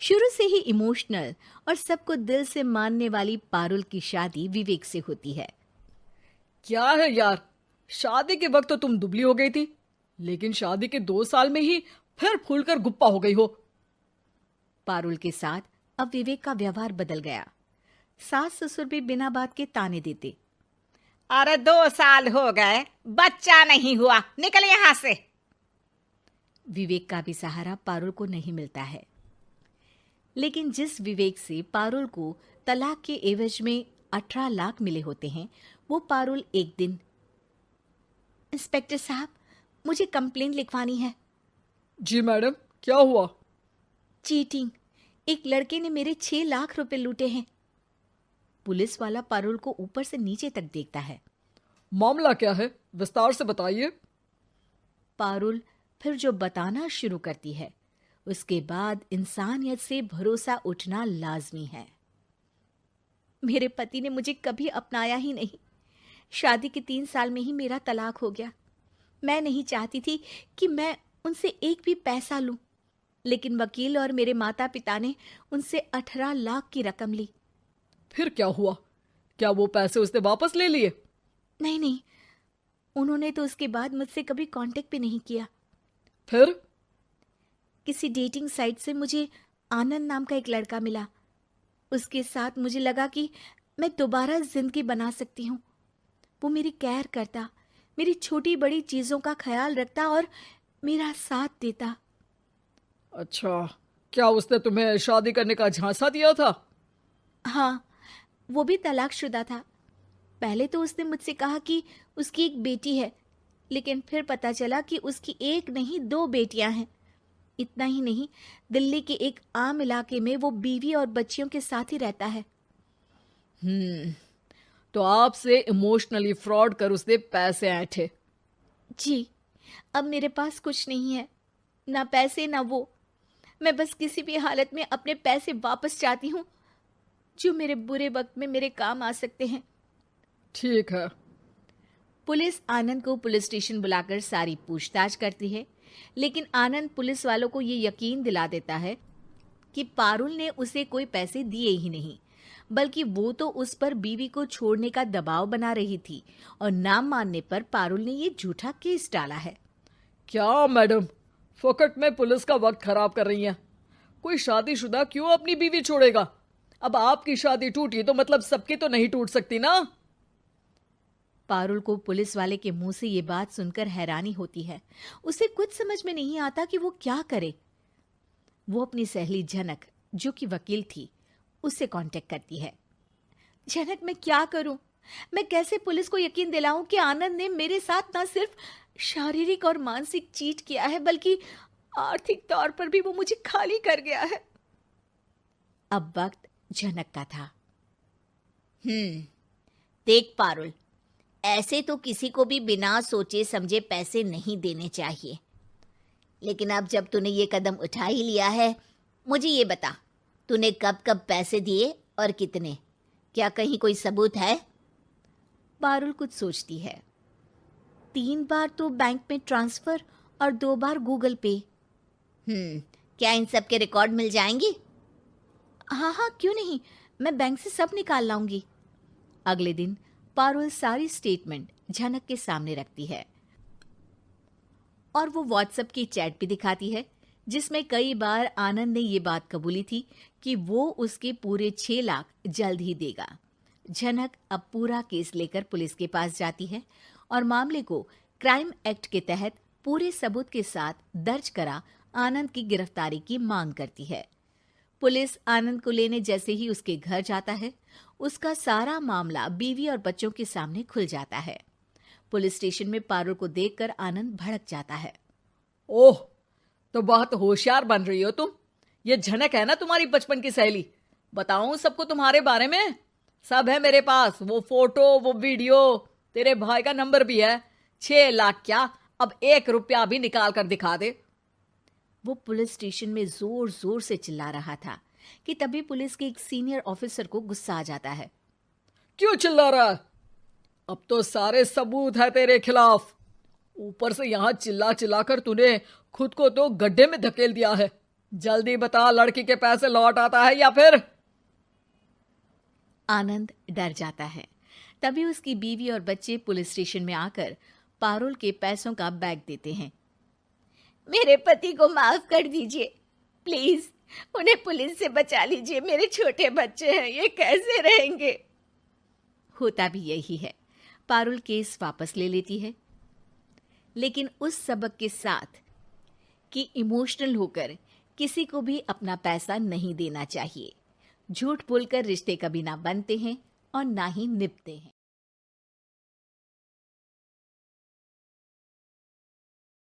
शुरू से ही इमोशनल और सबको दिल से मानने वाली पारुल की शादी विवेक से होती है। क्या है यार, शादी के वक्त तो तुम दुबली हो गई थी, लेकिन शादी के 2 साल में ही फिर फूलकर गुप्पा हो गई हो। पारुल के साथ अब विवेक का व्यवहार बदल गया। सास ससुर भी बिना बात के ताने देते। अरे 2 साल हो गए, बच्चा नहीं हुआ, निकल यहां से। विवेक का भी सहारा पारुल को नहीं मिलता है। लेकिन जिस विवेक से पारुल को तलाक के एवज में 18 लाख मिले होते हैं, वो पारुल एक दिन, इंस्पेक्टर साहब, मुझे कंप्लेंट लिखवानी है। जी मैडम, क्या हुआ? चीटिंग, एक लड़के ने मेरे 6 लाख रुपए लूटे हैं। पुलिस वाला पारुल को ऊपर से नीचे तक देखता है। मामला क्या है, विस्तार से बताइए। पारुल फिर जो बताना शुरू करती है, उसके बाद इंसानियत से भरोसा उठना लाजमी है। मेरे पति ने मुझे कभी अपनाया ही नहीं। शादी के 3 साल में ही मेरा तलाक हो गया। मैं नहीं चाहती थी कि मैं उनसे एक भी पैसा लूं, लेकिन वकील और मेरे माता पिता ने उनसे 18 लाख की रकम ली। फिर क्या हुआ? क्या वो पैसे उसने वापस ले लिए? नहीं नहीं, उन्होंने तो उसके बाद मुझसे कभी कांटेक्ट भी नहीं किया। फिर? किसी डेटिंग साइट से मुझे आनंद नाम का एक लड़का मिला। उसके साथ मुझे लगा कि मैं दोबारा जिंदगी बना सकती हूँ। वो मेरी केयर करता, मेरी छोटी बड़ी चीजों का ख्याल रखता और मेरा साथ देता। अच्छा, क्या उसने तुम्हें शादी करने का झांसा दिया था? हाँ, वो भी तलाकशुदा था। पहले तो उसने मुझसे कहा कि उसकी एक बेटी है, लेकिन फिर पता चला कि उसकी एक नहीं 2 बेटियां हैं। इतना ही नहीं, दिल्ली के एक आम इलाके में वो बीवी और बच्चियों के साथ ही रहता है। तो आपसे इमोशनली फ्रॉड कर उसने पैसे ऐंठे। जी, अब मेरे पास कुछ नहीं है, ना पैसे ना वो। मैं बस किसी भी हालत में अपने पैसे वापस चाहती हूँ, जो मेरे बुरे वक्त में मेरे काम आ सकते हैं। ठीक है। पुलिस आनंद को पुलिस स्टेशन बुलाकर सारी पूछताछ करती है, लेकिन आनंद पुलिस वालों को ये यकीन दिला देता है कि पारुल ने उसे कोई पैसे दिए ही नहीं, बल्कि वो तो उस पर बीवी को छोड़ने का दबाव बना रही थी और ना मानने पर पारुल ने ये झूठा केस डाला है। क्या मैडम, फोकट में पुलिस का वक्त खराब कर रही हैं? कोई शादीशुदा क्यों अपनी बीवी छोड़ेगा? अब आपकी शादी टूटी तो मतलब सबकी तो नहीं टूट सकती ना। पारुल को पुलिस वाले के मुंह से ये बात सुनकर हैरानी होती है। उसे कुछ समझ में नहीं आता कि वो क्या करे। वो अपनी सहेली झनक, जो कि वकील थी, उससे कांटेक्ट करती है। झनक, मैं क्या करूं? मैं कैसे पुलिस को यकीन दिलाऊं कि आनंद ने मेरे साथ न सिर्फ शारीरिक और मानसिक चीट किया है, बल्कि आर्थिक तौर पर भी वो मुझे खाली कर गया है। अब वक्त झनक का था। देख पारुल, ऐसे तो किसी को भी बिना सोचे समझे पैसे नहीं देने चाहिए, लेकिन अब जब तूने ये कदम उठा ही लिया है, मुझे ये बता, तूने कब कब पैसे दिए और कितने? क्या कहीं कोई सबूत है? पारुल कुछ सोचती है। 3 बार तो बैंक में ट्रांसफर और 2 बार गूगल पे। क्या इन सब के रिकॉर्ड मिल जाएंगे? हाँ हाँ, क्यों नहीं, मैं बैंक से सब निकाल लाऊंगी। अगले दिन पारुल सारी स्टेटमेंट झनक के सामने रखती है और वो व्हाट्सएप की चैट भी दिखाती है, जिसमें कई बार आनंद ने ये बात कबूली थी कि वो उसके पूरे 6 लाख जल्द ही देगा। झनक अब पूरा केस लेकर पुलिस के पास जाती है और मामले को क्राइम एक्ट के तहत पूरे सबूत के साथ दर्ज करा आनंद की गिरफ्तारी की मांग करती है। पुलिस आनंद को लेने जैसे ही उसके घर जाता है, उसका सारा मामला बीवी और बच्चों के सामने खुल जाता है। पुलिस स्टेशन में पारुल को देखकर आनंद भड़क जाता है। ओह, तो बहुत होशियार बन रही हो तुम। ये झनक है ना तुम्हारी बचपन की सहेली? बताऊं सबको तुम्हारे बारे में? सब है मेरे पास, वो फोटो, वो वीडियो, तेरे भाई का नंबर भी है। 6 लाख क्या, अब 1 रुपया भी निकाल कर दिखा दे। वो पुलिस स्टेशन में जोर जोर से चिल्ला रहा था कि तभी पुलिस के एक सीनियर ऑफिसर को गुस्सा आ जाता है। क्यों चिल्ला रहा है? अब तो सारे सबूत है तेरे खिलाफ। ऊपर से यहां चिल्ला चिल्ला कर तूने खुद को तो गड्ढे में धकेल दिया है। जल्दी बता, लड़की के पैसे लौट आता है या फिर? आनंद डर जाता है। तभी उसकी बीवी और बच्चे पुलिस स्टेशन में आकर पारुल के पैसों का बैग देते हैं। मेरे पति को माफ कर दीजिए, प्लीज उन्हें पुलिस से बचा लीजिए। मेरे छोटे बच्चे हैं, ये कैसे रहेंगे? होता भी यही है। पारुल केस वापस ले लेती है, लेकिन उस सबक के साथ कि इमोशनल होकर किसी को भी अपना पैसा नहीं देना चाहिए। झूठ बोलकर रिश्ते कभी ना बनते हैं और ना ही निभते हैं।